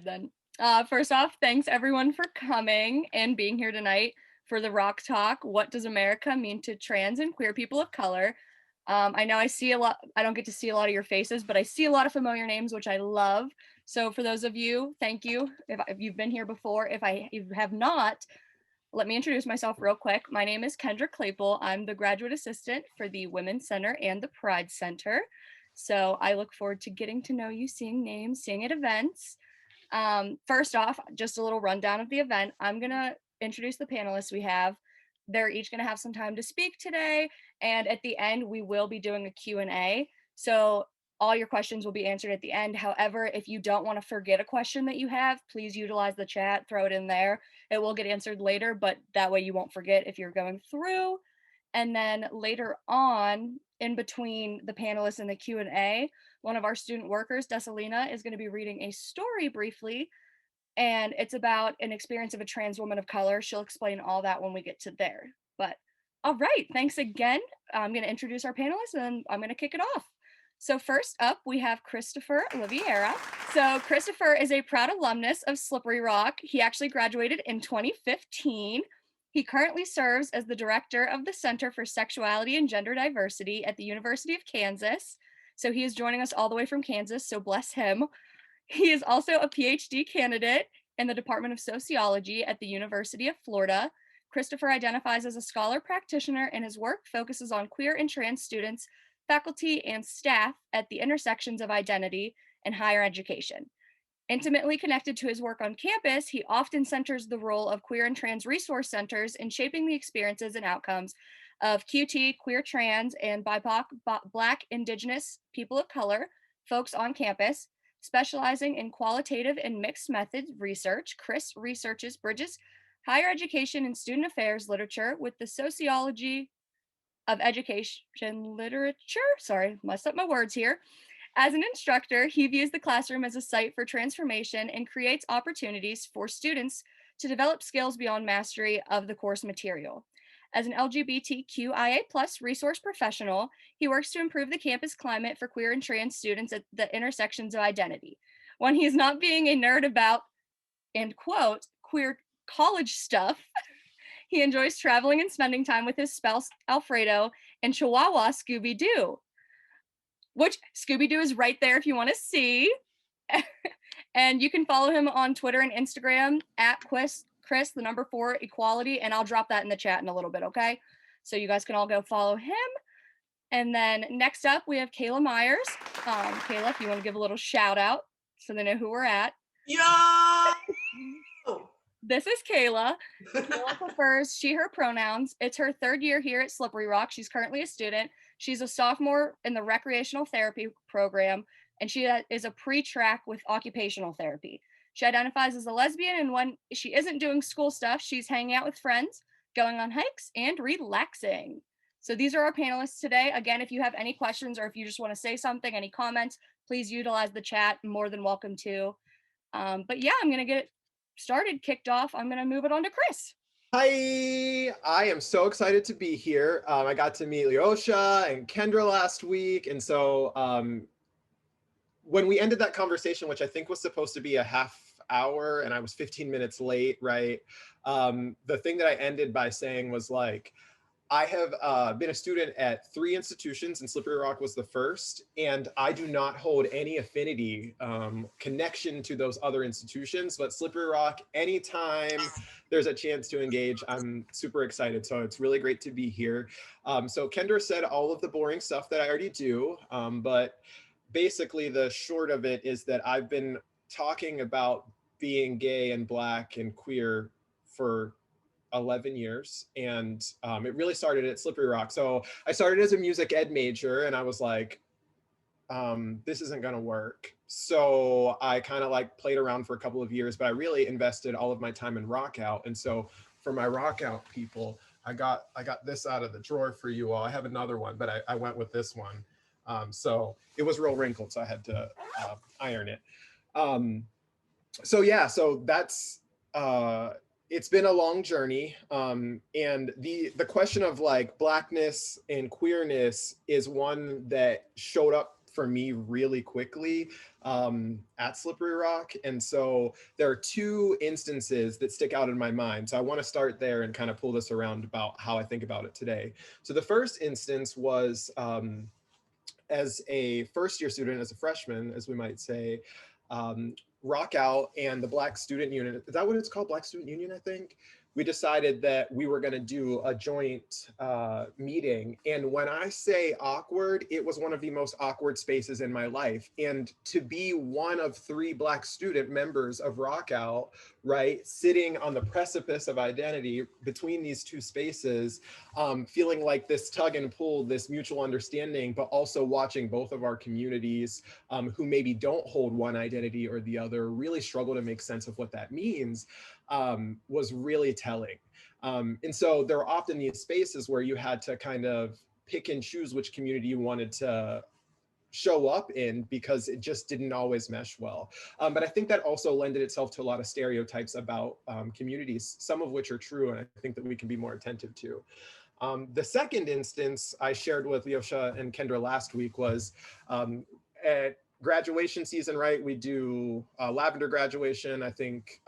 good then. First off, thanks everyone for coming and being here tonight for the Rock Talk. What does America mean to trans and queer people of color? I know I see a lot, I don't get to see a lot of your faces, but I see a lot of familiar names, which I love. So for those of you, thank you. If you've been here before, if you have not, let me introduce myself real quick. My name is Kendra Claypool. I'm the graduate assistant for the Women's Center and the Pride Center. So I look forward to getting to know you, seeing names, seeing at events. First off, just a little rundown of the event. I'm gonna introduce the panelists we have. They're each gonna have some time to speak today, and at the end, we will be doing a Q&A. So all your questions will be answered at the end. However, if you don't want to forget a question that you have, please utilize the chat, throw it in there. It will get answered later, but that way you won't forget if you're going through. And then later on, in between the panelists and the Q&A, one of our student workers, Desalina, is going to be reading a story briefly, and it's about an experience of a trans woman of color. She'll explain all that when we get to there. But all right, thanks again. I'm going to introduce our panelists and I'm going to kick it off. So first up, we have Christopher Oliveira. So Christopher is a proud alumnus of Slippery Rock. He actually graduated in 2015. He currently serves as the director of the Center for Sexuality and Gender Diversity at the University of Kansas. So he is joining us all the way from Kansas, so bless him. He is also a PhD candidate in the Department of Sociology at the University of Florida. Christopher identifies as a scholar practitioner, and his work focuses on queer and trans students, faculty, and staff at the intersections of identity and higher education. Intimately connected to his work on campus, he often centers the role of queer and trans resource centers in shaping the experiences and outcomes of QT, queer, trans, and BIPOC, Black, Indigenous, people of color, folks on campus. Specializing in qualitative and mixed methods research, Chris bridges higher education and student affairs literature with the sociology of education literature. Sorry, messed up my words here. As an instructor, he views the classroom as a site for transformation and creates opportunities for students to develop skills beyond mastery of the course material. As an LGBTQIA+ resource professional, he works to improve the campus climate for queer and trans students at the intersections of identity. When he's not being a nerd about, and quote, queer college stuff, he enjoys traveling and spending time with his spouse, Alfredo, and Chihuahua, Scooby-Doo, which Scooby-Doo is right there if you want to see. And you can follow him on Twitter and Instagram at Chris, the number 4 equality, and I'll drop that in the chat in a little bit, okay? So you guys can all go follow him. And then next up, we have Kayla Myers. Kayla, if you want to give a little shout out so they know who we're at. Yo! This is Kayla. Kayla prefers she, her pronouns. It's her 3rd year here at Slippery Rock. She's currently a student. She's a sophomore in the recreational therapy program, and she is a pre-track with occupational therapy. She identifies as a lesbian, and when she isn't doing school stuff, she's hanging out with friends, going on hikes, and relaxing. So these are our panelists today. Again, if you have any questions or if you just want to say something, any comments, please utilize the chat. More than welcome to. But yeah, I'm going to get it started, kicked off. I'm going to move it on to Chris. Hi, I am so excited to be here. I got to meet Leosha and Kendra last week. And so when we ended that conversation, which I think was supposed to be a half hour and I was 15 minutes late, right? The thing that I ended by saying was like, I have been a student at 3 institutions, and Slippery Rock was the first, and I do not hold any affinity connection to those other institutions, but Slippery Rock, anytime there's a chance to engage, I'm super excited. So it's really great to be here. So Kendra said all of the boring stuff that I already do, but basically the short of it is that I've been talking about being gay and Black and queer for 11 years, and it really started at Slippery Rock. So I started as a music ed major, and I was like, this isn't gonna work. So I kind of like played around for a couple of years, but I really invested all of my time in Rock Out. And so for my Rock Out people, I got this out of the drawer for you all. I have another one, but I went with this one. So it was real wrinkled, so I had to iron it. So yeah, so that's it's been a long journey, and the question of like Blackness and queerness is one that showed up for me really quickly at Slippery Rock. And so there are two instances that stick out in my mind. So I want to start there and kind of pull this around about how I think about it today. So the first instance was as a first year student, as a freshman, as we might say, Rock Out and the Black Student Union, is that what it's called? Black Student Union, I think. We decided that we were going to do a joint meeting. And when I say awkward, it was one of the most awkward spaces in my life. And to be one of 3 Black student members of Rock Out, right, sitting on the precipice of identity between these two spaces, feeling like this tug and pull, this mutual understanding, but also watching both of our communities who maybe don't hold one identity or the other really struggle to make sense of what that means, was really telling. And so there are often these spaces where you had to kind of pick and choose which community you wanted to show up in because it just didn't always mesh well. But I think that also lended itself to a lot of stereotypes about communities, some of which are true, and I think that we can be more attentive to. The second instance I shared with Leosha and Kendra last week was at graduation season, right? We do lavender graduation. I think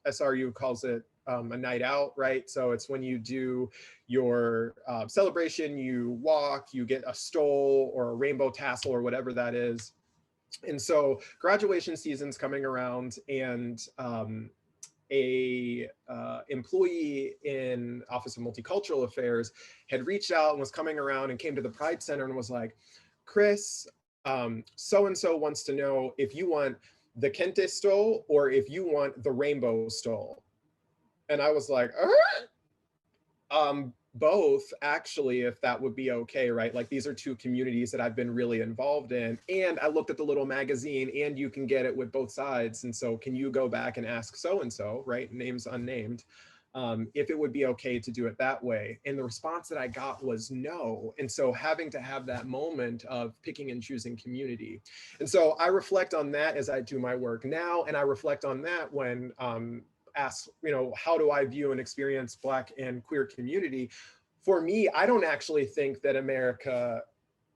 SRU calls it a night out, right? So it's when you do your celebration, you walk, you get a stole or a rainbow tassel or whatever that is. And so graduation season's coming around, and a employee in Office of Multicultural Affairs had reached out and was coming around and came to the Pride Center and was like, Chris, so-and-so wants to know if you want the Kente stole or if you want the rainbow stole. And I was like, both actually, if that would be okay, right? Like these are two communities that I've been really involved in. And I looked at the little magazine and you can get it with both sides. And so can you go back and ask so-and-so, right? Names unnamed, if it would be okay to do it that way. And the response that I got was no. And so having to have that moment of picking and choosing community. And so I reflect on that as I do my work now. And I reflect on that when asked, how do I view and experience Black and queer community? For me, I don't actually think that America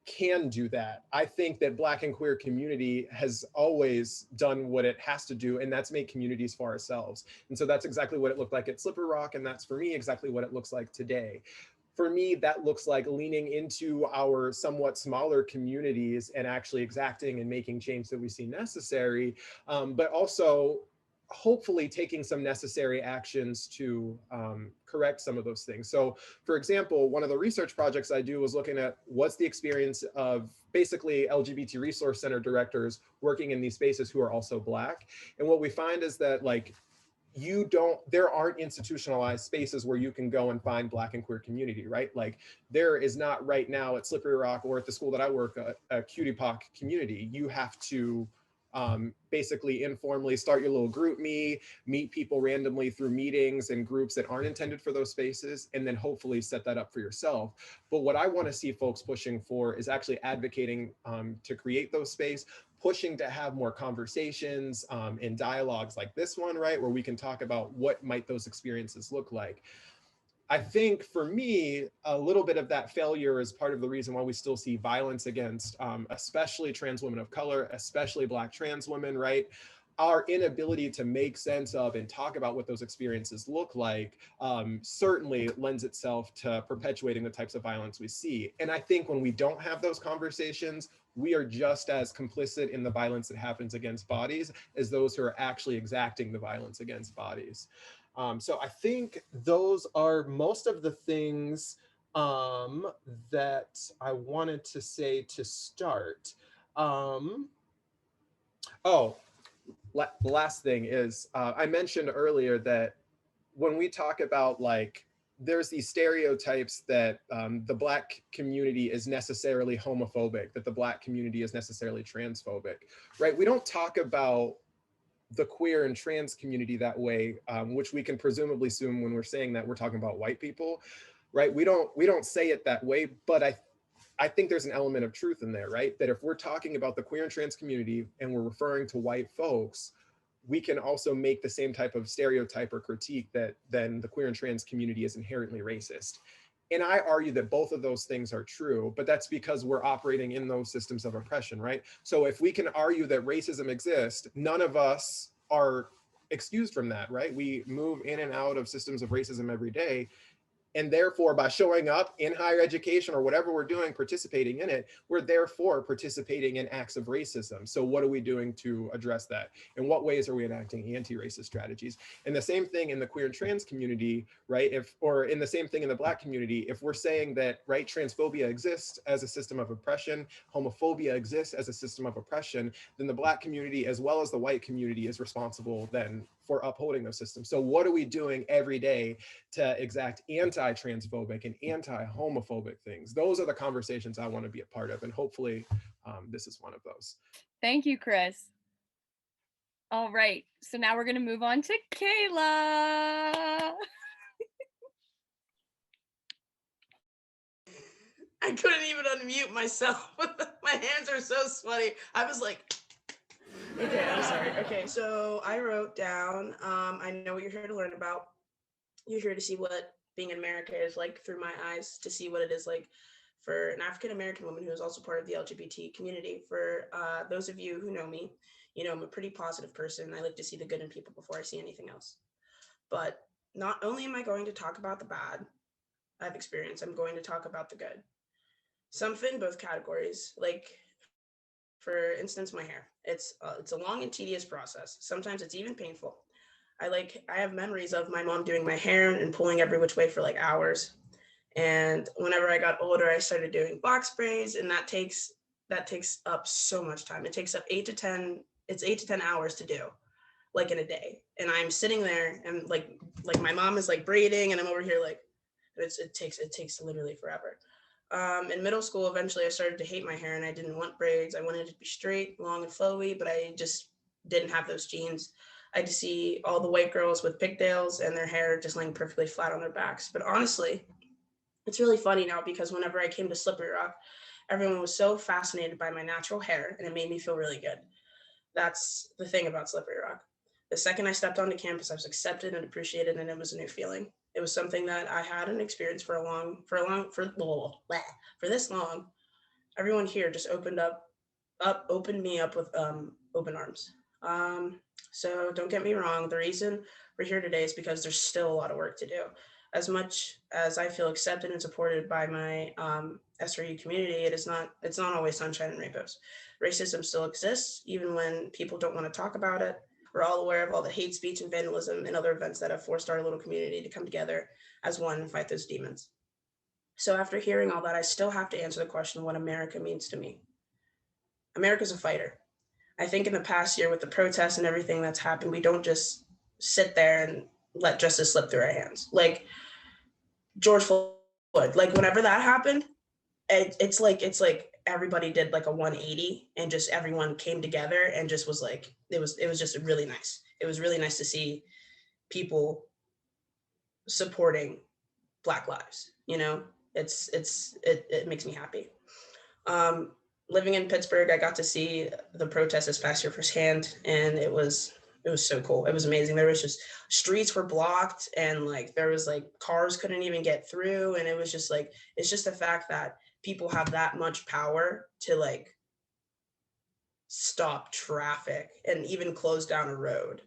can do that. I think that Black and queer community has always done what it has to do, and that's make communities for ourselves. And so that's exactly what it looked like at Slippery Rock, and that's for me exactly what it looks like today. For me, that looks like leaning into our somewhat smaller communities and actually exacting and making change that we see necessary, but also hopefully taking some necessary actions to correct some of those things. So for example, one of the research projects I do was looking at what's the experience of basically LGBT Resource Center directors working in these spaces who are also Black. And what we find is that there aren't institutionalized spaces where you can go and find Black and queer community, right? Like there is not right now at Slippery Rock or at the school that I work at, a Cutie Pock community. You have to basically informally start your little group meet people randomly through meetings and groups that aren't intended for those spaces, and then hopefully set that up for yourself. But what I want to see folks pushing for is actually advocating to create those space, pushing to have more conversations and dialogues like this one, right? Where we can talk about what might those experiences look like. I think for me, a little bit of that failure is part of the reason why we still see violence against especially trans women of color, especially Black trans women, right? Our inability to make sense of and talk about what those experiences look like certainly lends itself to perpetuating the types of violence we see. And I think when we don't have those conversations, we are just as complicit in the violence that happens against bodies as those who are actually exacting the violence against bodies. So I think those are most of the things that I wanted to say to start. Oh, the last thing is I mentioned earlier that when we talk about there's these stereotypes that the Black community is necessarily homophobic, that the Black community is necessarily transphobic, right? We don't talk about the queer and trans community that way, which we can presumably assume when we're saying that we're talking about white people, right? We don't say it that way, but I think there's an element of truth in there, right? That if we're talking about the queer and trans community and we're referring to white folks, we can also make the same type of stereotype or critique that then the queer and trans community is inherently racist. And I argue that both of those things are true, but that's because we're operating in those systems of oppression, right? So if we can argue that racism exists, none of us are excused from that, right? We move in and out of systems of racism every day. And therefore, by showing up in higher education or whatever we're doing, participating in it, we're therefore participating in acts of racism. So what are we doing to address that? In what ways are we enacting anti-racist strategies? And the same thing in the queer and trans community, right? Or in the same thing in the Black community, if we're saying that, right, transphobia exists as a system of oppression, homophobia exists as a system of oppression, then the Black community as well as the white community is responsible then for upholding those systems. So what are we doing every day to exact anti-transphobic and anti-homophobic things? Those are the conversations I want to be a part of, and hopefully this is one of those. Thank you, Chris. All right, so now we're going to move on to Kayla. I couldn't even unmute myself. My hands are so sweaty. I was like, okay, I'm sorry. Okay, so I wrote down, I know what you're here to learn about. You're here to see what being in America is like through my eyes, to see what it is like for an African-American woman who is also part of the LGBT community. For those of you who know me, you know I'm a pretty positive person. I like to see the good in people before I see anything else. But not only am I going to talk about the bad I've experienced, I'm going to talk about the good. Some fit in both categories. Like, for instance, my hair. It's a long and tedious process. Sometimes it's even painful. I have memories of my mom doing my hair and pulling every which way for like hours. And whenever I got older, I started doing box braids, and that takes up so much time. It takes up 8 to 10 hours to do, like in a day. And I'm sitting there and like my mom is like braiding, and I'm over here like it takes literally forever. In middle school, eventually I started to hate my hair, and I didn't want braids. I wanted it to be straight, long and flowy, but I just didn't have those genes. I had to see all the white girls with pigtails and their hair just laying perfectly flat on their backs. But honestly, it's really funny now, because whenever I came to Slippery Rock, everyone was so fascinated by my natural hair, and it made me feel really good. That's the thing about Slippery Rock. The second I stepped onto campus, I was accepted and appreciated, and it was a new feeling. It was something that I hadn't experienced for this long. Everyone here just opened me up with open arms. So don't get me wrong. The reason we're here today is because there's still a lot of work to do. As much as I feel accepted and supported by my SRU community, it's not always sunshine and rainbows. Racism still exists, even when people don't want to talk about it. We're all aware of all the hate speech and vandalism and other events that have forced our little community to come together as one and fight those demons. So after hearing all that, I still have to answer the question what America means to me. America's a fighter. I think in the past year with the protests and everything that's happened, we don't just sit there and let justice slip through our hands. Like George Floyd, like whenever that happened, it's like everybody did like a 180 and just everyone came together and just was like, it was just really nice. It was really nice to see people supporting Black lives, you know. It makes me happy. Living in Pittsburgh, I got to see the protest this past year firsthand, and it was so cool. It was amazing. There was just streets were blocked, and like there was like cars couldn't even get through, and it was just like, it's just the fact that people have that much power to like stop traffic and even close down a road,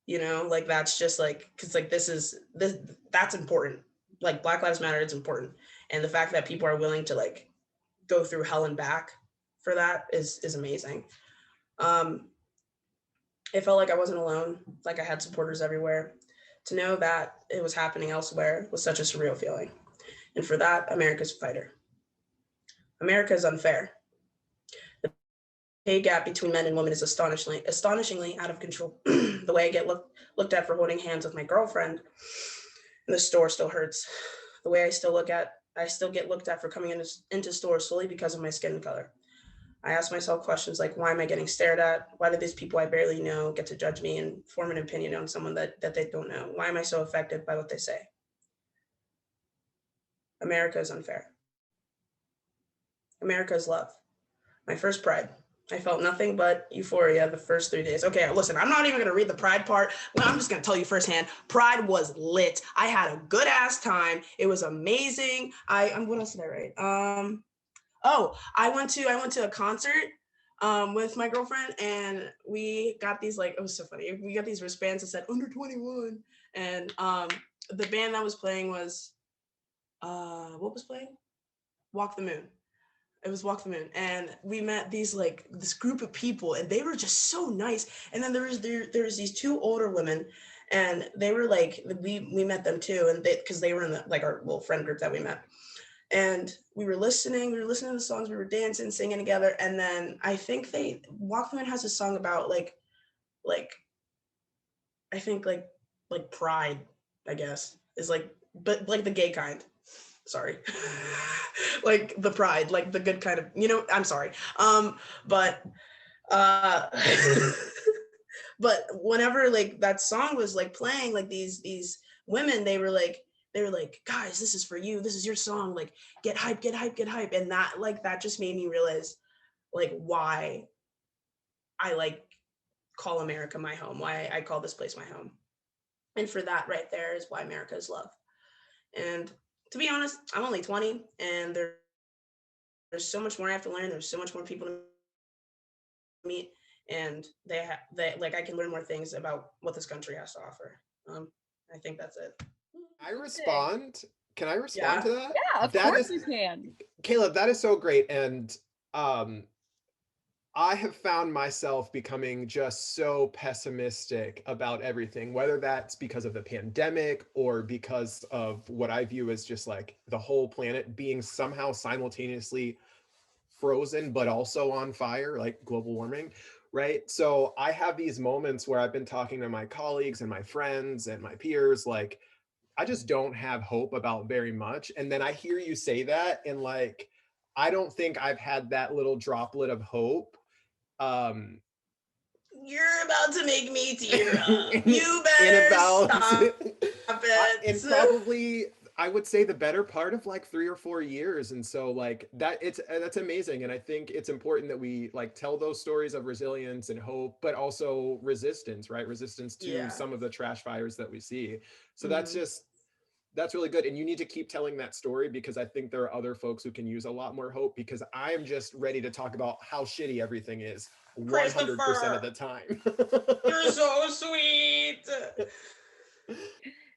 you know, like that's just like, because like that's important. Like Black Lives Matter, it's important. And the fact that people are willing to like go through hell and back for that is amazing. It felt like I wasn't alone, like I had supporters everywhere. To know that it was happening elsewhere was such a surreal feeling. And for that, America's a fighter. America is unfair. The pay gap between men and women is astonishingly out of control. The way I get looked at for holding hands with my girlfriend in the store still hurts. The way I still get looked at for coming into stores solely because of my skin color. I ask myself questions like, why am I getting stared at? Why do these people I barely know get to judge me and form an opinion on someone that they don't know? Why am I so affected by what they say? America is unfair. America is love. My first pride. I felt nothing but euphoria the first 3 days. Okay, listen, I'm not even gonna read the Pride part. Well, I'm just gonna tell you firsthand. Pride was lit. I had a good ass time. It was amazing. What else did I write? Oh, I went to a concert with my girlfriend, and we got these, like, it was so funny. We got these wristbands that said under 21, and the band that was playing was what was playing? Walk the Moon. It was Walk the Moon, and we met this group of people, and they were just so nice. And then there was these two older women, and they were like, we met them too, and because they were in our little friend group that we met, and we were listening to the songs, we were dancing, singing together, and then I think Walk the Moon has a song about like I think like pride, I guess, is like, but like the gay kind. Sorry. Like the pride, like the good kind of, I'm sorry. But uh but whenever like that song was like playing, like these women, they were like, guys, this is for you. This is your song. Like, get hype, get hype, get hype. And that just made me realize like why I like call America my home, why I call this place my home. And for that right there is why America is love. And to be honest, I'm only 20, and there's so much more I have to learn. There's so much more people to meet, and they like, I can learn more things about what this country has to offer. I think that's it. I respond. Can I respond Yeah. to that? Yeah, of That course is, you can. Caleb, that is so great. And I have found myself becoming just so pessimistic about everything, whether that's because of the pandemic or because of what I view as just like the whole planet being somehow simultaneously frozen, but also on fire, like global warming, right? So I have these moments where I've been talking to my colleagues and my friends and my peers, like, I just don't have hope about very much. And then I hear you say that, and like, I don't think I've had that little droplet of hope. Um, You're about to make me tear up. in, You in better about, stop in it. probably, I would say, the better part of like 3 or 4 years. And so like that's amazing. And I think it's important that we like tell those stories of resilience and hope, but also resistance, right? Resistance to Yeah. some of the trash fires that we see. So Mhm. that's really good. And you need to keep telling that story, because I think there are other folks who can use a lot more hope, because I'm just ready to talk about how shitty everything is 100% of the time. You're so sweet.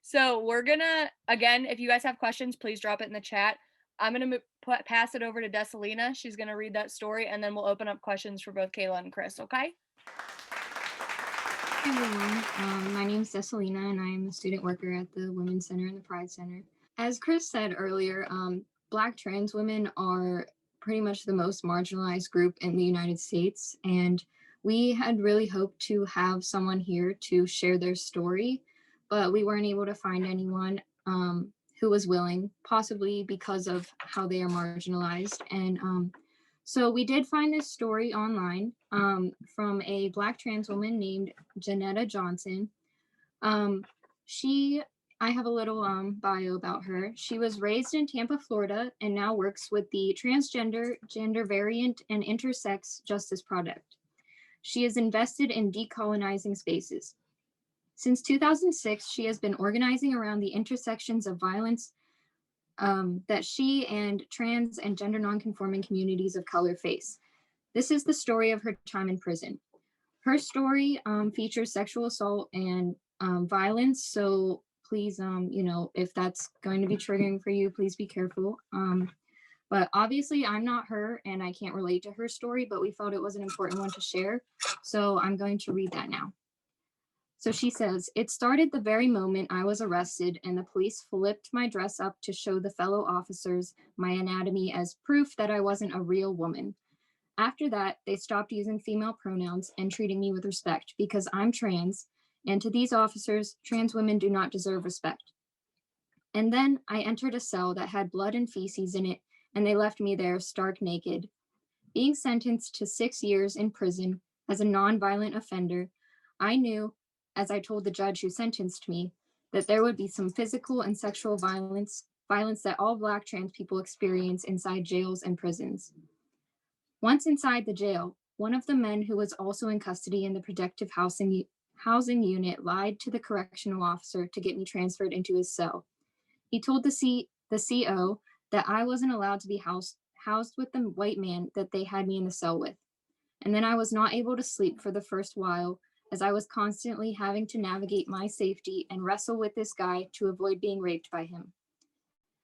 So we're gonna, again, if you guys have questions, please drop it in the chat. I'm gonna pass it over to Desalina. She's gonna read that story, and then we'll open up questions for both Kayla and Chris. Okay? Hi everyone, my name is Desalina, and I am a student worker at the Women's Center and the Pride Center. As Chris said earlier, Black trans women are pretty much the most marginalized group in the United States, and we had really hoped to have someone here to share their story, but we weren't able to find anyone who was willing, possibly because of how they are marginalized. And so we did find this story online from a Black trans woman named Janetta Johnson. I have a little bio about her. She was raised in Tampa, Florida, and now works with the Transgender, Gender Variant, and Intersex Justice Project. She is invested in decolonizing spaces. Since 2006, she has been organizing around the intersections of violence that she and trans and gender nonconforming communities of color face. This is the story of her time in prison. Her story features sexual assault and violence. So please, if that's going to be triggering for you, please be careful. But obviously I'm not her and I can't relate to her story, but we felt it was an important one to share. So I'm going to read that now. So she says, it started the very moment I was arrested and the police flipped my dress up to show the fellow officers my anatomy as proof that I wasn't a real woman. After that, they stopped using female pronouns and treating me with respect because I'm trans, and to these officers, trans women do not deserve respect. And then I entered a cell that had blood and feces in it, and they left me there stark naked. Being sentenced to 6 years in prison as a nonviolent offender, I knew, as I told the judge who sentenced me, that there would be some physical and sexual violence that all Black trans people experience inside jails and prisons. Once inside the jail, One of the men who was also in custody in the protective housing unit lied to the correctional officer to get me transferred into his cell. He told the CO that I wasn't allowed to be housed with the white man that they had me in the cell with. And then I was not able to sleep for the first while, as I was constantly having to navigate my safety and wrestle with this guy to avoid being raped by him.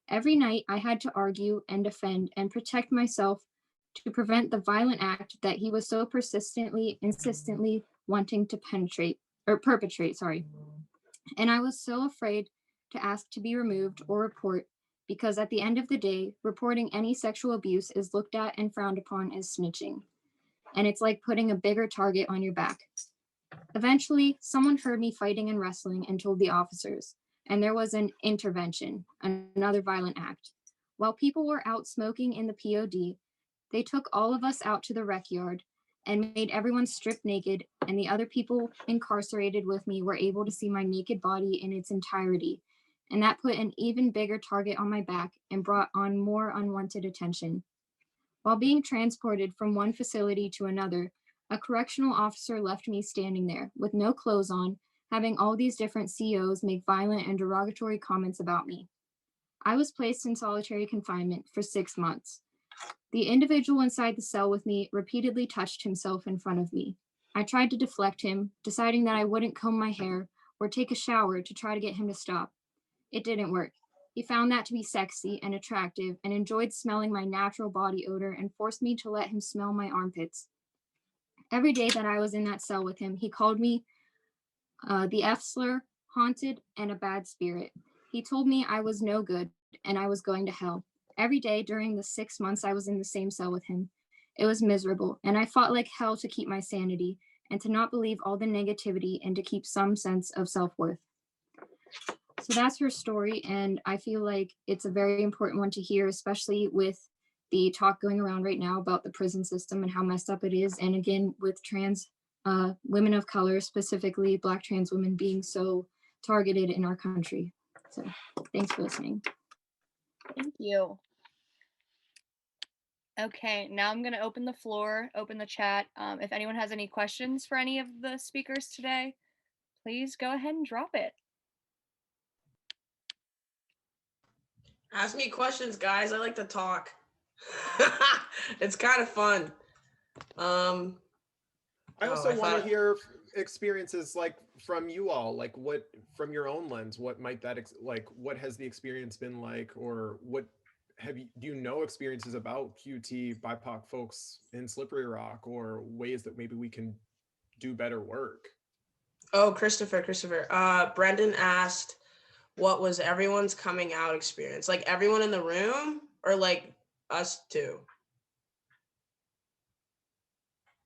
Every night I had to argue and defend and protect myself to prevent the violent act that he was so insistently wanting to perpetrate. And I was so afraid to ask to be removed or report, because at the end of the day, reporting any sexual abuse is looked at and frowned upon as snitching. And it's like putting a bigger target on your back. Eventually, someone heard me fighting and wrestling and told the officers, and there was an intervention, another violent act. While people were out smoking in the POD, they took all of us out to the rec yard and made everyone strip naked, and the other people incarcerated with me were able to see my naked body in its entirety. And that put an even bigger target on my back and brought on more unwanted attention. While being transported from one facility to another, a correctional officer left me standing there with no clothes on, having all these different COs make violent and derogatory comments about me. I was placed in solitary confinement for 6 months. The individual inside the cell with me repeatedly touched himself in front of me. I tried to deflect him, deciding that I wouldn't comb my hair or take a shower to try to get him to stop. It didn't work. He found that to be sexy and attractive and enjoyed smelling my natural body odor and forced me to let him smell my armpits. Every day that I was in that cell with him, he called me the F slur, haunted, and a bad spirit. He told me I was no good and I was going to hell. Every day during the 6 months I was in the same cell with him, it was miserable, and I fought like hell to keep my sanity and to not believe all the negativity and to keep some sense of self-worth. So that's her story, and I feel like it's a very important one to hear, especially with the talk going around right now about the prison system and how messed up it is. And again, with trans women of color, specifically Black trans women, being so targeted in our country. So thanks for listening. Thank you. Okay, now I'm going to open the chat. If anyone has any questions for any of the speakers today, please go ahead and drop it. Ask me questions, guys. I like to talk. It's kind of fun. I also want to hear experiences like from you all, like what from your own lens, what might that like what has the experience been like, or what do you know experiences about QT BIPOC folks in Slippery Rock, or ways that maybe we can do better work? Oh, Christopher. Brendan asked, what was everyone's coming out experience? Like everyone in the room, or like us too?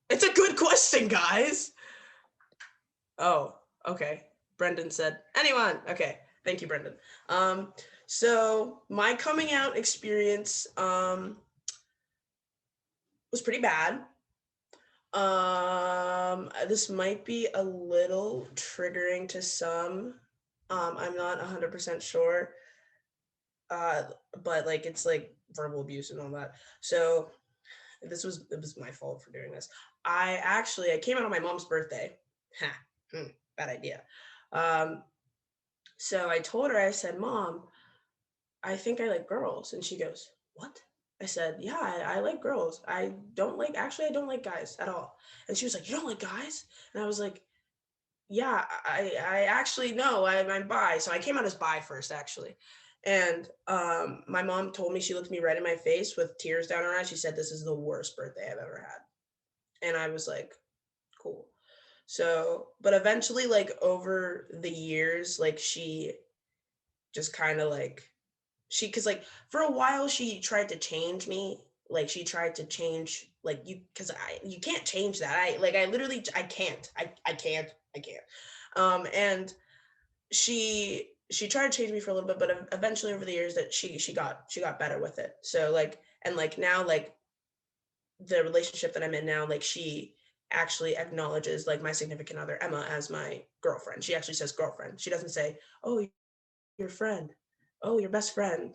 It's a good question, guys. Oh, okay. Brendan said, anyone. Okay, thank you, Brendan. So my coming out experience was pretty bad. This might be a little triggering to some. I'm not 100% sure. But like it's like verbal abuse and all that. So it was my fault for doing this. I came out on my mom's birthday. Bad idea. So I told her, I said, Mom, I think I like girls. And she goes, what? I said, yeah, I like girls. I don't like guys at all. And she was like, you don't like guys? And I was like, yeah, I actually, no, I'm bi. So I came out as bi first, actually. And my mom told me, she looked me right in my face with tears down her eyes. She said, this is the worst birthday I've ever had. And I was like, cool. So, but eventually, like over the years, like she just kind of like, cause like for a while she tried to change me. Like she tried to change like you can't change that. I can't. And she tried to change me for a little bit, but eventually over the years that she got better with it. So like, and like now, like the relationship that I'm in now, like she actually acknowledges like my significant other, Emma, as my girlfriend. She actually says girlfriend. She doesn't say, oh, your friend. Oh, your best friend.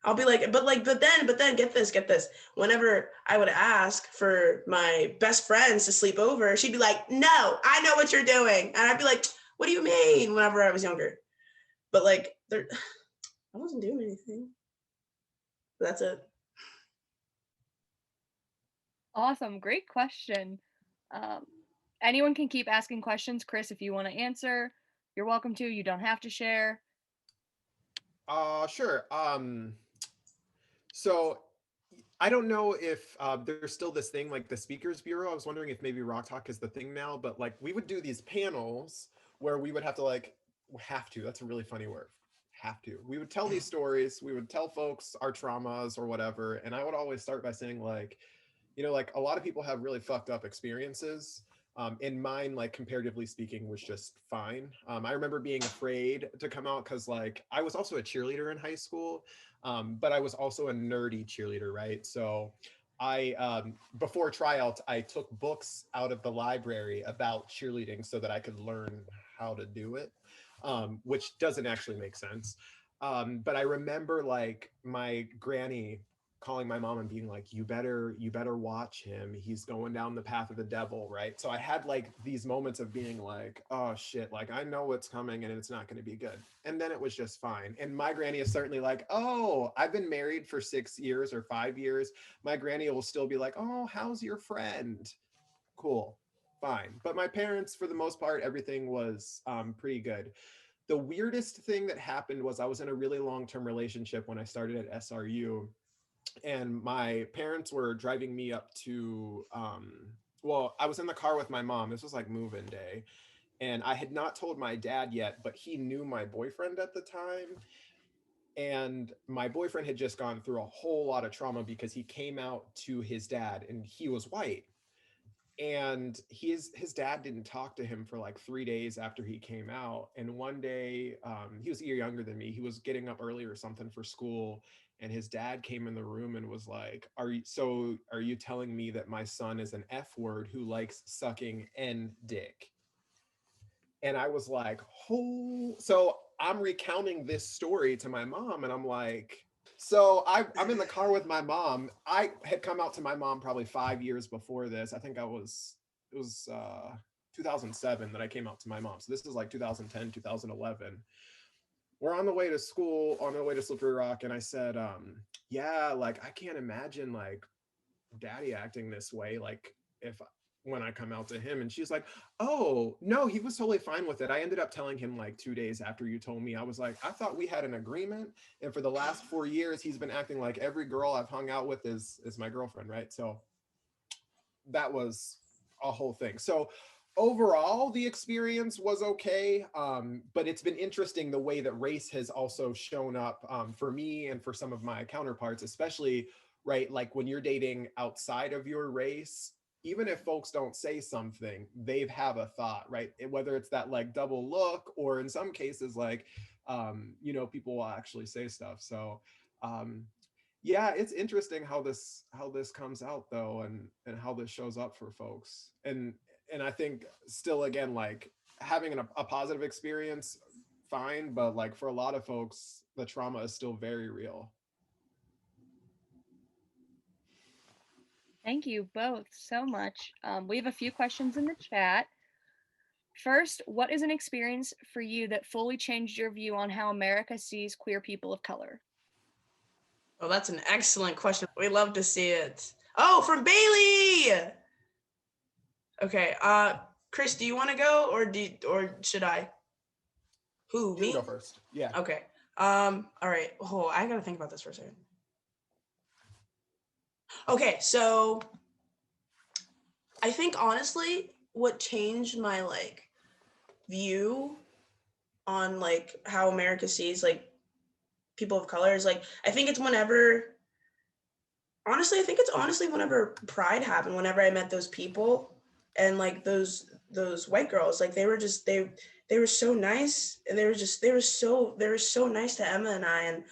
I'll be like, but then get this. Whenever I would ask for my best friends to sleep over, she'd be like, no, I know what you're doing. And I'd be like, what do you mean? Whenever I was younger. But like, I wasn't doing anything. That's it. Awesome. Great question. Anyone can keep asking questions. Chris, if you want to answer, you're welcome to. You don't have to share. Sure. So I don't know if there's still this thing like the Speakers Bureau. I was wondering if maybe Rock Talk is the thing now, but like we would do these panels where we would have to, that's a really funny word. We would tell these stories, we would tell folks our traumas or whatever. And I would always start by saying like, like a lot of people have really fucked up experiences. And mine, like comparatively speaking, was just fine. I remember being afraid to come out because like I was also a cheerleader in high school, but I was also a nerdy cheerleader, right? So I, before tryouts, I took books out of the library about cheerleading so that I could learn how to do it, which doesn't actually make sense. But I remember like my granny calling my mom and being like, you better watch him, he's going down the path of the devil, right? So I had like these moments of being like, oh shit, like I know what's coming and it's not going to be good. And then it was just fine. And my granny is certainly like, oh, I've been married for 6 years or 5 years, my granny will still be like, oh, how's your friend? Cool, fine. But my parents, for the most part, everything was pretty good. The weirdest thing that happened was I was in a really long-term relationship when I started at SRU, and my parents were driving me up to well, I was in the car with my mom. This was like move-in day, and I had not told my dad yet, but he knew my boyfriend at the time. And my boyfriend had just gone through a whole lot of trauma because he came out to his dad and he was white, and his dad didn't talk to him for like 3 days after he came out. And one day, he was a year younger than me, he was getting up early or something for school, and his dad came in the room and was like, are you telling me that my son is an F word who likes sucking N dick? And I was like, oh. So I'm recounting this story to my mom, and I'm like, so I'm in the car with my mom. I had come out to my mom probably 5 years before this. I think it was 2007 that I came out to my mom. So this is like 2010, 2011. We're on the way to school, on the way to Slippery Rock, and I said, yeah, like I can't imagine like daddy acting this way, like if when I come out to him. And she's like, oh no, he was totally fine with it. I ended up telling him like 2 days after you told me. I was like, I thought we had an agreement, and for the last 4 years he's been acting like every girl I've hung out with is my girlfriend, right? So that was a whole thing. So overall the experience was okay, but it's been interesting the way that race has also shown up, for me and for some of my counterparts, especially, right? Like when you're dating outside of your race, even if folks don't say something, they have a thought, right? Whether it's that like double look, or in some cases like, people will actually say stuff. So yeah, it's interesting how this comes out though, and how this shows up for folks. And I think still, again, like having a positive experience, fine, but like for a lot of folks the trauma is still very real. Thank you both so much. We have a few questions in the chat. First, what is an experience for you that fully changed your view on how America sees queer people of color? Oh, that's an excellent question. We love to see it. Oh, from Bailey. Okay. Chris, do you want to go, or should I? Who, You me? can go first. Yeah. Okay. All right. Oh, I gotta think about this for a second. Okay, so I think honestly, what changed my like view on like how America sees like people of color is like I think it's whenever Pride happened, whenever I met those people, and like those white girls, like they were so nice, and they were so nice to Emma and I,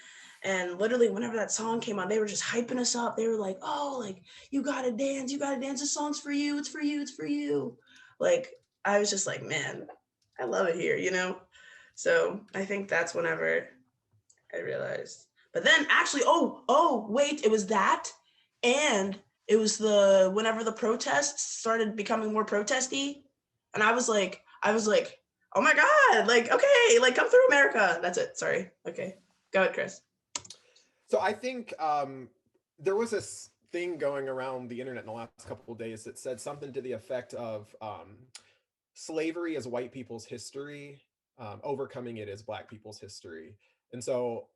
and literally whenever that song came on, they were just hyping us up. They were like, oh, like you gotta dance, this song's for you, it's for you, it's for you. Like I was just like, man, I love it here, So I think that's whenever I realized. But then actually, oh, wait, it was that. And it was whenever the protests started becoming more protesty. And I was like, oh my God, like, okay, like come through America. That's it. Sorry. Okay. Go ahead, Chris. So I think there was this thing going around the internet in the last couple of days that said something to the effect of slavery is white people's history, overcoming it is black people's history. And so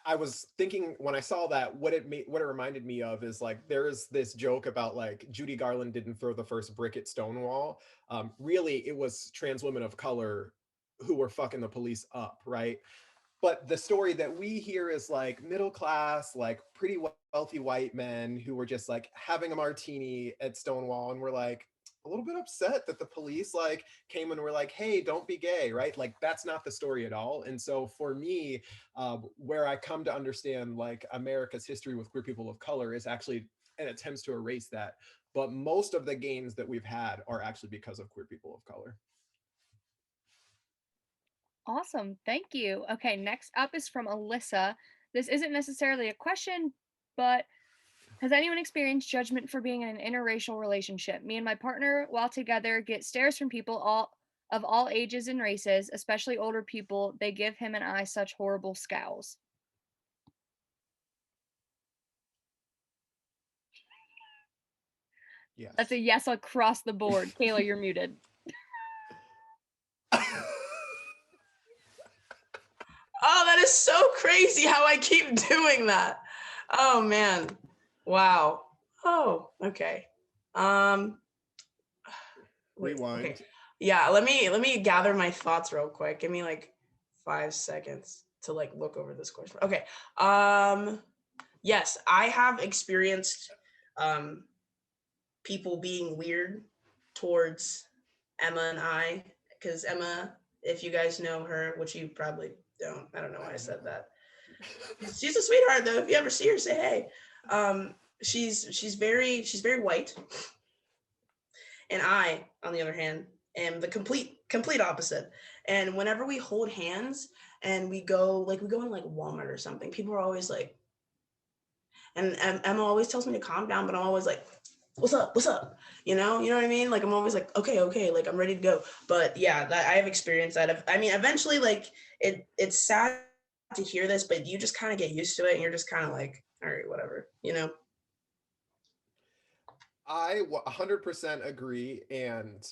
I was thinking when I saw that, what it reminded me of is like there is this joke about like Judy Garland didn't throw the first brick at Stonewall. Really, it was trans women of color who were fucking the police up, right? But the story that we hear is like middle class, like pretty wealthy white men who were just like having a martini at Stonewall, and we're like a little bit upset that the police like came and were like, hey, don't be gay, right? Like that's not the story at all. And so for me, where I come to understand like America's history with queer people of color is actually an attempt to erase that. But most of the gains that we've had are actually because of queer people of color. Awesome. Thank you. Okay, next up is from Alyssa. This isn't necessarily a question, but has anyone experienced judgment for being in an interracial relationship? Me and my partner, while together, get stares from people of all ages and races, especially older people. They give him and I such horrible scowls. Yes. That's a yes across the board. Kayla, you're muted. Oh, that is so crazy how I keep doing that. Oh man. Wow. Oh, okay. Rewind. Okay. Yeah, let me gather my thoughts real quick. Give me like 5 seconds to like look over this question. Okay. Yes, I have experienced people being weird towards Emma and I, because Emma, if you guys know her, which you probably don't, I don't know why I said that. She's a sweetheart though. If you ever see her, say hey. She's very white, and I, on the other hand, am the complete opposite. And whenever we hold hands and we go in like Walmart or something, people are always like, and Emma always tells me to calm down, but I'm always like, what's up? You know what I mean? Like I'm always like, okay, like I'm ready to go. But yeah, that I have experienced that. I mean, eventually, like it's sad to hear this, but you just kind of get used to it, and you're just kind of like, all right, whatever, you know. I 100% agree. And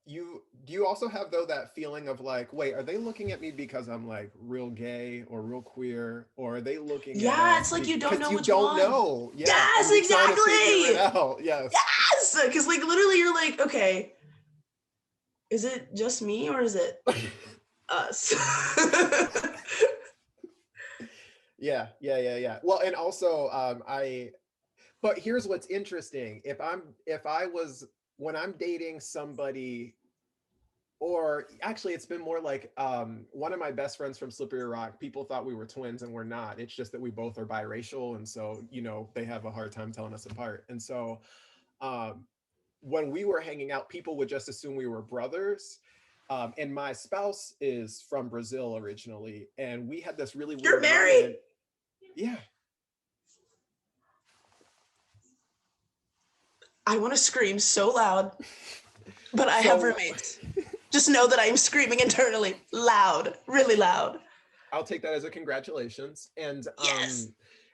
do you also have though that feeling of like, wait, are they looking at me because I'm like real gay or real queer, or are they looking at Yeah, us it's like you don't know you which don't one. know. Yeah, Yes, and you're trying to figure exactly. it out. Yes, Because like literally you're like, okay, is it just me or is it us? yeah. Well, and also but here's what's interesting. When I'm dating somebody, or actually it's been more like one of my best friends from Slippery Rock, people thought we were twins and we're not. It's just that we both are biracial, and so they have a hard time telling us apart. And so when we were hanging out, people would just assume we were brothers. And my spouse is from Brazil originally, and we had this really weird You're married? moment. Yeah. I want to scream so loud, but I have roommates. Just know that I am screaming internally, loud, really loud. I'll take that as a congratulations. And yes.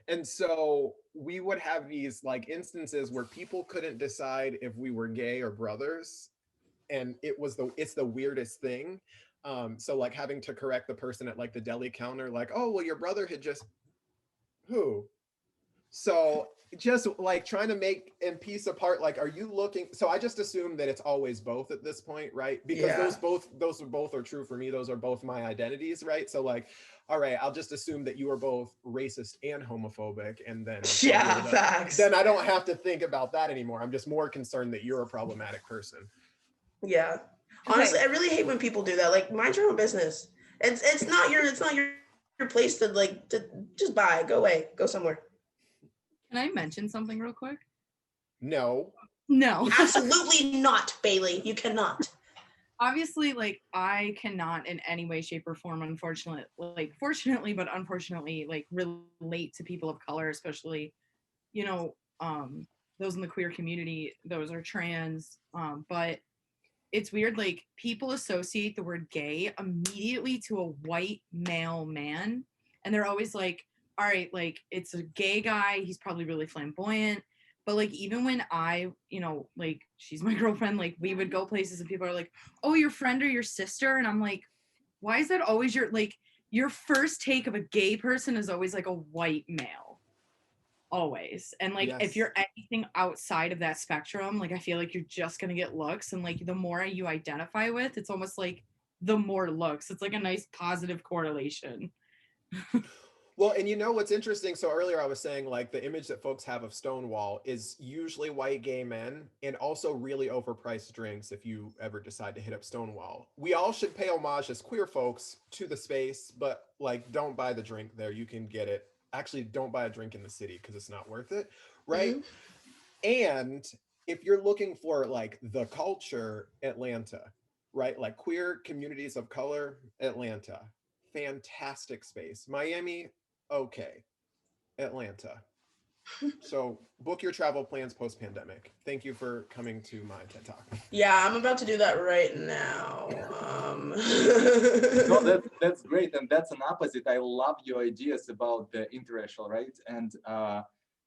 And so we would have these like instances where people couldn't decide if we were gay or brothers, and it's the weirdest thing. So like having to correct the person at like the deli counter, like, oh well, your brother had just who? So just like trying to make and piece apart, like, are you looking? So I just assume that it's always both at this point, right? Because those both are true for me. Those are both my identities, right? So like, all right, I'll just assume that you are both racist and homophobic, and then facts. Then I don't have to think about that anymore. I'm just more concerned that you're a problematic person. Yeah, honestly, I really hate when people do that. Like, mind your own business. It's not your place to like to just go away, go somewhere. Can I mention something real quick? No. No. Absolutely not, Bailey. You cannot. obviously, like, I cannot in any way, shape, or form, unfortunately, like, fortunately, but unfortunately, like, relate to people of color, especially, you know, those in the queer community, those are trans. But it's weird, like, people associate the word gay immediately to a white male man. And they're always like, all right, like, it's a gay guy, he's probably really flamboyant. But like, even when I, like, she's my girlfriend, like, we would go places and people are like, oh, your friend or your sister? And I'm like, why is that always your first take of a gay person is always like a white male? Always. And like, if Yes. you're anything outside of that spectrum, like, I feel like you're just gonna get looks. And like, the more you identify with, it's almost like the more looks. It's like a nice positive correlation. Well, and you know what's interesting? So earlier I was saying like the image that folks have of Stonewall is usually white gay men and also really overpriced drinks if you ever decide to hit up Stonewall. We all should pay homage as queer folks to the space, but like don't buy the drink there. You can get it. Actually, don't buy a drink in the city because it's not worth it, right? Mhm. And if you're looking for like the culture, Atlanta, right? Like queer communities of color, Atlanta, fantastic space. Miami, okay. Atlanta. So book your travel plans post pandemic. Thank you for coming to my TED Talk. Yeah, I'm about to do that right now. No, that's great, and that's an opposite. I love your ideas about the interracial, right? And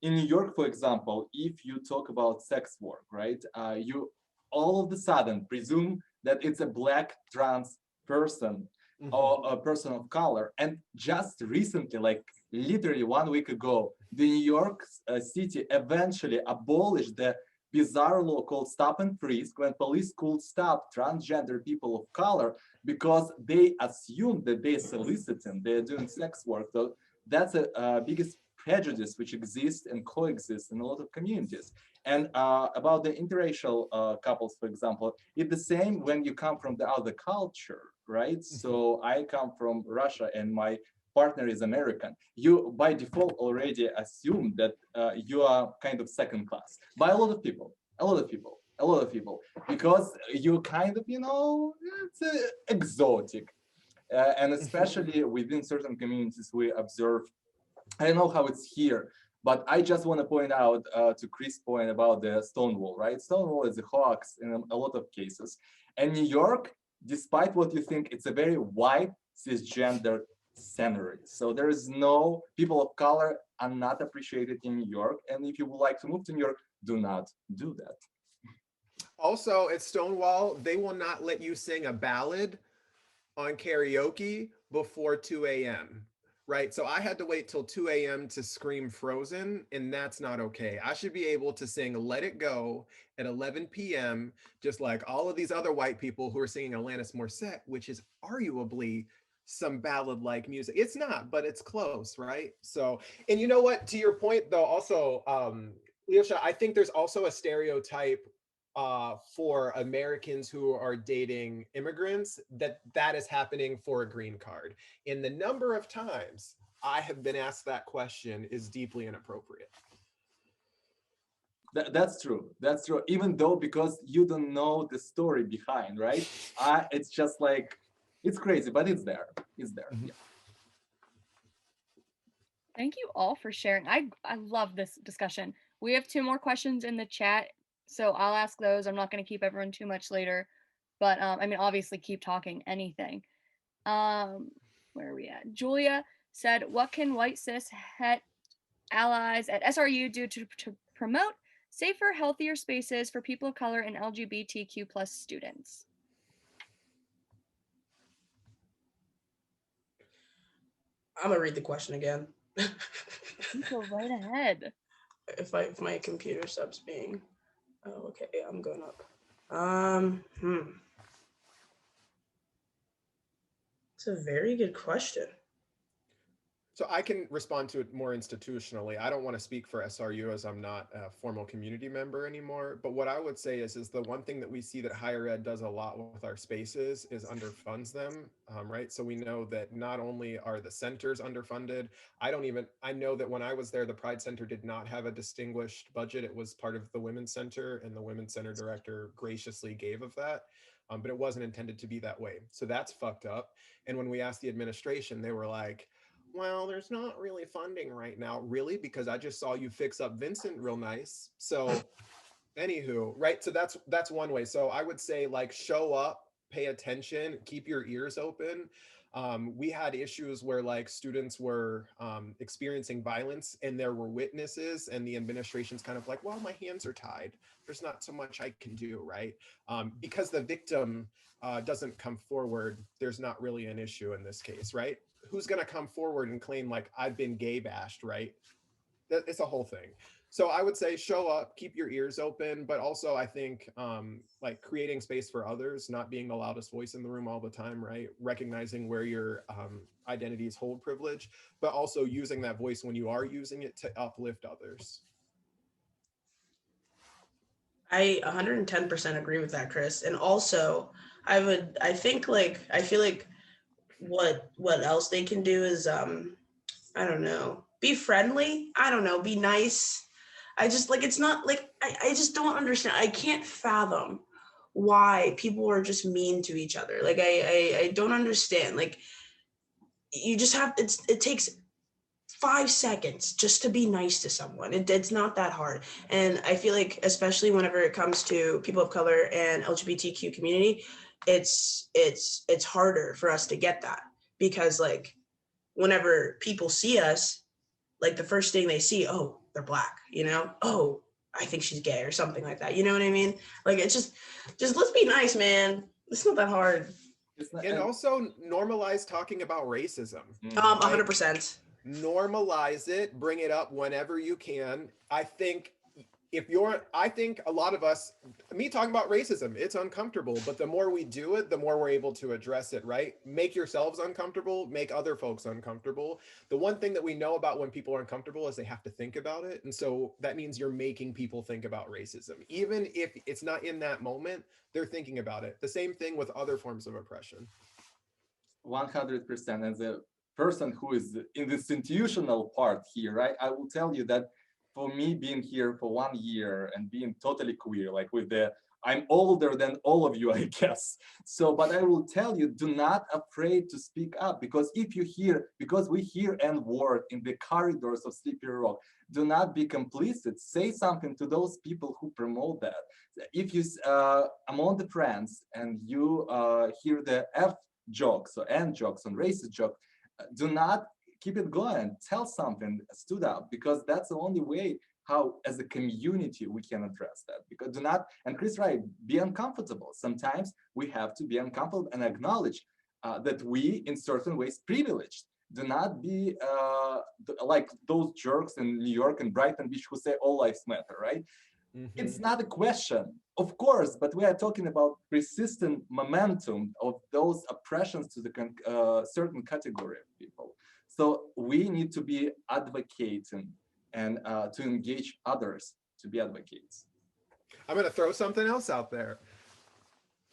in New York, for example, if you talk about sex work, right, you all of a sudden presume that it's a black trans person or a person of color. And just recently, like literally 1 week ago, the New York City eventually abolished the bizarre law called stop and frisk, when police could stop transgender people of color because they assume that they're soliciting, they're doing sex work. So that's a biggest prejudice which exists and coexists in a lot of communities. And about the interracial couples, for example, it's the same when you come from the other culture, right? So I come from Russia and my partner is American. You by default already assume that you are kind of second class by a lot of people, because you kind of, it's exotic. And especially within certain communities, we observe, I don't know how it's here, but I just want to point out to Chris' point about the Stonewall, right? Stonewall is a hoax in a lot of cases. And New York, despite what you think, it's a very white, cisgender scenery. So there is no, people of color are not appreciated in New York. And if you would like to move to New York, do not do that. Also, at Stonewall, they will not let you sing a ballad on karaoke before 2 a.m. Right. So I had to wait till 2 a.m. to scream Frozen, and that's not okay. I should be able to sing Let It Go at 11 p.m., just like all of these other white people who are singing Alanis Morissette, which is arguably some ballad like music. It's not, but it's close, right? So, and you know what? To your point, though, also, Leosha, I think there's also a stereotype for Americans who are dating immigrants that is happening for a green card. And the number of times I have been asked that question is deeply inappropriate. That's true. That's true. Even though, because you don't know the story behind, right? It's just like, it's crazy, but it's there. It's there. Yeah. Thank you all for sharing. I love this discussion. We have 2 more questions in the chat, so I'll ask those. I'm not going to keep everyone too much later, but I mean, obviously, keep talking anything. Where are we at? Julia said, "What can white cis het allies at SRU do to promote safer, healthier spaces for people of color and LGBTQ plus students?" I'm gonna read the question again. Go right ahead. If my computer stops being, oh, okay, I'm going up. It's a very good question. So I can respond to it more institutionally. I don't want to speak for SRU as I'm not a formal community member anymore. But what I would say is the one thing that we see that higher ed does a lot with our spaces is underfunds them, right? So we know that not only are the centers underfunded, I know that when I was there, the Pride Center did not have a distinguished budget. It was part of the Women's Center, and the Women's Center director graciously gave of that. But it wasn't intended to be that way. So that's fucked up. And when we asked the administration, they were like, well, there's not really funding right now. Really? Because I just saw you fix up Vincent real nice. So anywho, right? So that's one way. So I would say like show up, pay attention, keep your ears open. We had issues where like students were experiencing violence and there were witnesses and the administration's kind of like, well, my hands are tied. There's not so much I can do, right? Because the victim doesn't come forward, there's not really an issue in this case, right? Who's going to come forward and claim like I've been gay bashed, right? It's a whole thing. So I would say show up, keep your ears open, but also I think like creating space for others, not being the loudest voice in the room all the time, right? Recognizing where your identities hold privilege, but also using that voice when you are using it to uplift others. I 110% agree with that, Chris. And also, I feel like what else they can do is I don't know, be friendly. I don't know, be nice. I just like, it's not like, I just don't understand. I can't fathom why people are just mean to each other. Like, I don't understand. Like, you just have, it takes 5 seconds just to be nice to someone. It's not that hard. And I feel like, especially whenever it comes to people of color and LGBTQ community, it's harder for us to get that, because like whenever people see us, like the first thing they see, oh, they're Black, you know, oh, I think she's gay or something like that. You know what I mean? Like, it's just let's be nice, man. It's not that hard. It's not, And also normalize talking about racism. 100%. Normalize it, bring it up whenever you can. I think a lot of us, me talking about racism, it's uncomfortable, but the more we do it, the more we're able to address it, right? Make yourselves uncomfortable, make other folks uncomfortable. The one thing that we know about when people are uncomfortable is they have to think about it. And so that means you're making people think about racism. Even if it's not in that moment, they're thinking about it. The same thing with other forms of oppression. 100%. As a person who is in the institutional part here, right? I will tell you that for me, being here for 1 year and being totally queer, like I'm older than all of you, I guess. So, but I will tell you, do not afraid to speak up, because because we hear N-word in the corridors of Slippery Rock, do not be complicit. Say something to those people who promote that. If you, among the friends, and you hear the F jokes or N jokes and racist jokes, do not keep it going. Tell something, stood up, because that's the only way how, as a community, we can address that. Because do not, and Chris, right, be uncomfortable. Sometimes we have to be uncomfortable and acknowledge that we, in certain ways, privileged. Do not be like those jerks in New York and Brighton Beach who say all lives matter, right? It's not a question, of course, but we are talking about persistent momentum of those oppressions to the certain category of people. So we need to be advocating and to engage others to be advocates. I'm going to throw something else out there.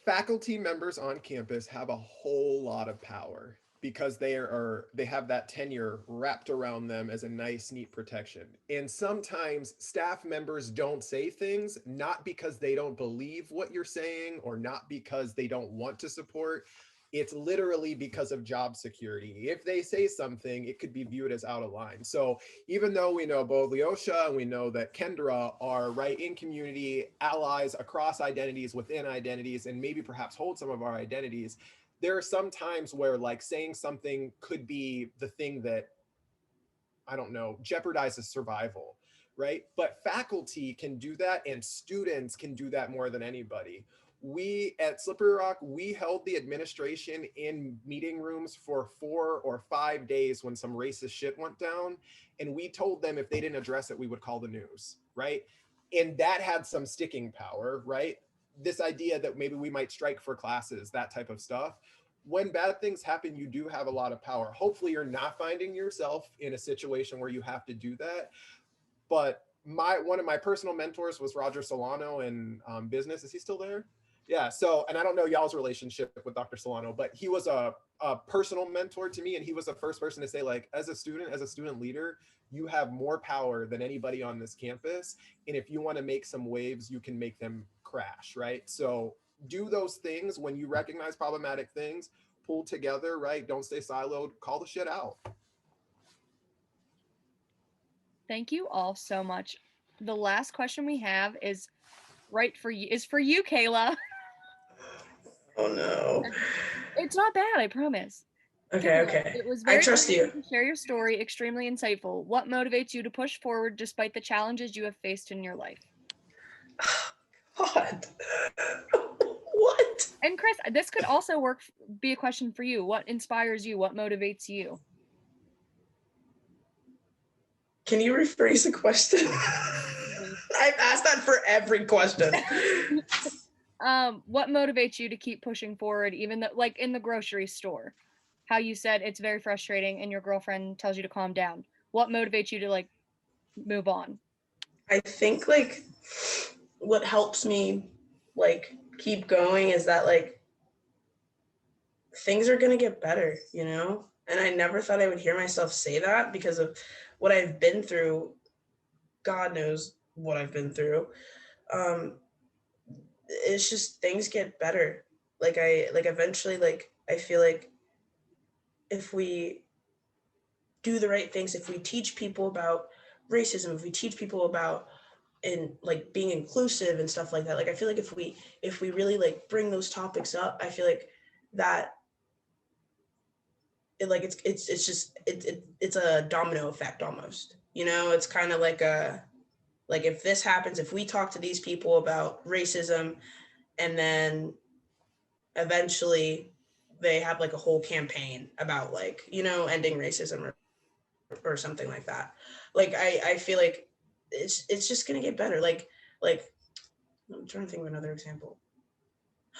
Faculty members on campus have a whole lot of power because they have that tenure wrapped around them as a nice, neat protection. And sometimes staff members don't say things, not because they don't believe what you're saying or not because they don't want to support. It's literally because of job security. If they say something, it could be viewed as out of line. So even though we know both Leosha and we know that Kendra are right in community allies across identities, within identities, and maybe perhaps hold some of our identities, there are some times where like saying something could be the thing that, I don't know, jeopardizes survival, right? But faculty can do that and students can do that more than anybody. We at Slippery Rock, we held the administration in meeting rooms for 4 or 5 days when some racist shit went down. And we told them if they didn't address it, we would call the news, right? And that had some sticking power, right? This idea that maybe we might strike for classes, that type of stuff. when bad things happen, you do have a lot of power. Hopefully you're not finding yourself in a situation where you have to do that. But one of my personal mentors was Roger Solano in business. Is he still there? Yeah. So, and I don't know y'all's relationship with Dr. Solano, but he was a personal mentor to me. And he was the first person to say, like, as a student leader, you have more power than anybody on this campus. And if you want to make some waves, you can make them crash, right? So do those things when you recognize problematic things, pull together, right? Don't stay siloed, call the shit out. Thank you all so much. The last question we have is for you, Kayla. Oh no. It's not bad, I promise. Okay, Kayla, okay. It was I very trust nice you. to share your story, extremely insightful. What motivates you to push forward despite the challenges you have faced in your life? God. What? And Chris, this could also be a question for you. What inspires you? What motivates you? Can you rephrase the question? I've asked that for every question. What motivates you to keep pushing forward, even though, like in the grocery store, how you said it's very frustrating and your girlfriend tells you to calm down. What motivates you to like move on? I think like what helps me like keep going is that like things are gonna get better, you know? And I never thought I would hear myself say that because of what I've been through. God knows what I've been through. It's just things get better. Like eventually like I feel like if we do the right things, if we teach people about racism, if we teach people about and like being inclusive and stuff like that, like I feel like if we really like bring those topics up, I feel like that it's a domino effect almost, you know? It's kind of like if this happens, if we talk to these people about racism and then eventually they have like a whole campaign about like, you know, ending racism or something like that, like I feel like it's just gonna get better. Like I'm trying to think of another example.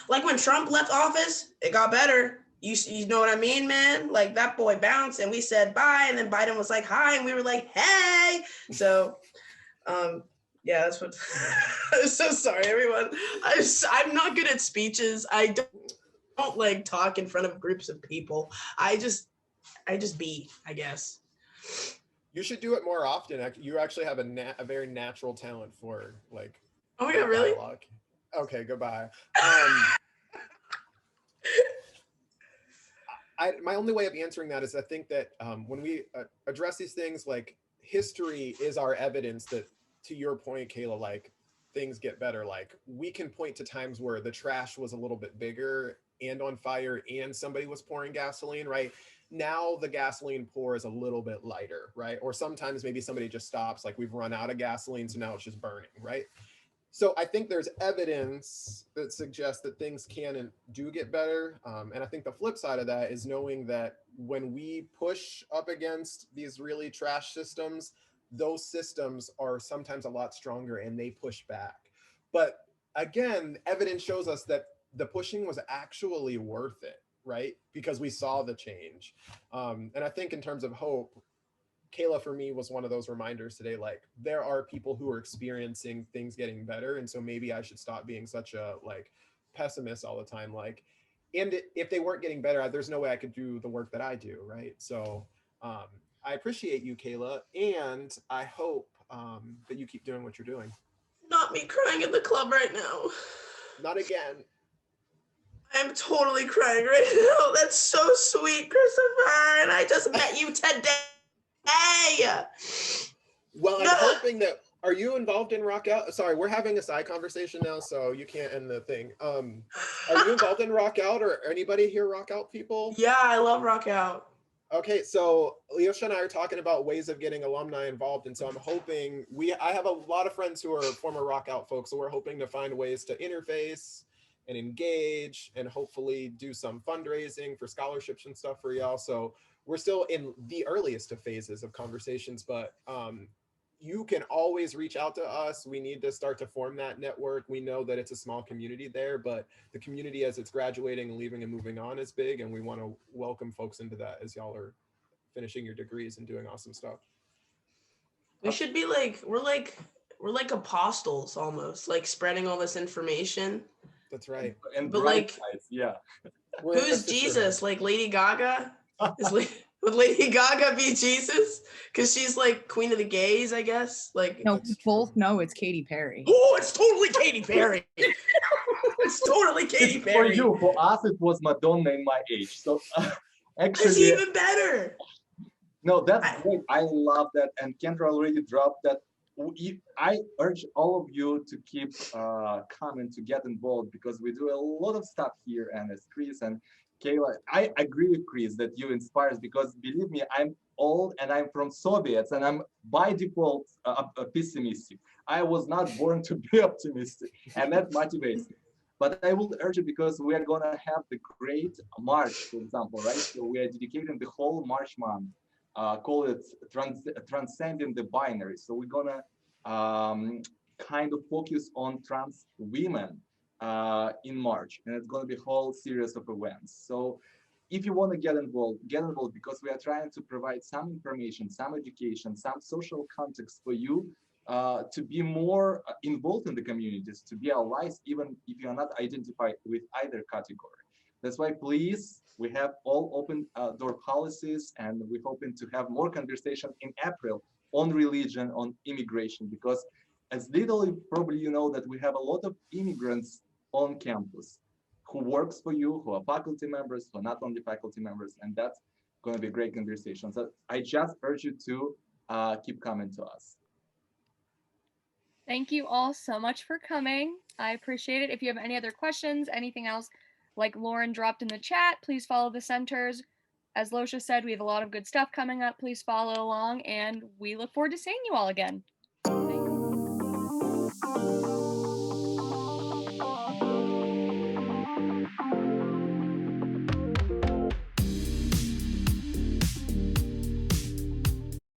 Like when Trump left office, it got better. You know what I mean, man? Like that boy bounced and we said bye, and then Biden was like hi, and we were like hey. So, yeah, that's what. I'm so sorry, everyone. I'm not good at speeches. I don't like talk in front of groups of people. I just be, I guess. You should do it more often. You actually have a very natural talent for like. Oh my God, really? Dialogue. Okay, goodbye. My only way of answering that is I think that when we address these things, like history is our evidence that, to your point, Kayla, like things get better. Like we can point to times where the trash was a little bit bigger and on fire and somebody was pouring gasoline, right? Now the gasoline pour is a little bit lighter, right? Or sometimes maybe somebody just stops, like we've run out of gasoline, so now it's just burning, right? So I think there's evidence that suggests that things can and do get better. And I think the flip side of that is knowing that when we push up against these really trash systems, those systems are sometimes a lot stronger and they push back. But again, evidence shows us that the pushing was actually worth it, right? Because we saw the change. And I think in terms of hope, Kayla for me was one of those reminders today, like there are people who are experiencing things getting better. And so maybe I should stop being such a like pessimist all the time. Like, and if they weren't getting better, there's no way I could do the work that I do. Right. So I appreciate you, Kayla. And I hope that you keep doing what you're doing. Not me crying in the club right now. Not again. I'm totally crying right now. That's so sweet, Christopher. And I just met you today. Well, I'm hoping that. Are you involved in Rock Out? Sorry, we're having a side conversation now, so you can't end the thing. Are you involved in Rock Out, or anybody here Rock Out people? Yeah, I love Rock Out. Okay, so Leosha and I are talking about ways of getting alumni involved, and so I'm hoping I have a lot of friends who are former Rock Out folks, so we're hoping to find ways to interface and engage and hopefully do some fundraising for scholarships and stuff for y'all. So we're still in the earliest of phases of conversations, but you can always reach out to us. We need to start to form that network. We know that it's a small community there, but the community as it's graduating and leaving and moving on is big, and we want to welcome folks into that as y'all are finishing your degrees and doing awesome stuff. We should be like, we're like apostles almost, like spreading all this information. That's right. And But, bright like, sides, yeah. We're in Who's the sisterhood. Jesus? Like Lady Gaga? Would Lady Gaga be Jesus? Because she's like queen of the gays, I guess. Like, No, That's we both know it's Katy Perry. oh, it's totally Katy Perry. It's totally Katy It's for Perry. you, for us, it was Madonna in my age. So It's actually, even better. no, that's I- great. I love that. And Kendra already dropped that. I urge all of you to keep coming, to get involved, because we do a lot of stuff here. And as Chris and Kayla, I agree with Chris that you inspire us, because believe me, I'm old and I'm from Soviets, and I'm by default pessimistic. I was not born to be optimistic, and that motivates me. But I will urge you, because we are gonna have the great March, for example, right? So we are dedicating the whole March month. Call it transcending the binary. So we're gonna kind of focus on trans women in March, and it's gonna be a whole series of events. So if you want to get involved, because we are trying to provide some information, some education, some social context for you to be more involved in the communities, to be allies, even if you are not identified with either category. That's why, please, we have all open door policies, and we're hoping to have more conversation in April on religion, on immigration, because as little probably you know that we have a lot of immigrants on campus who works for you, who are faculty members, who are not only faculty members, and that's going to be a great conversation. So I just urge you to keep coming to us. Thank you all so much for coming. I appreciate it. If you have any other questions, anything else, like Lauren dropped in the chat, please follow the centers. As Losha said, we have a lot of good stuff coming up. Please follow along, and we look forward to seeing you all again. Thank you.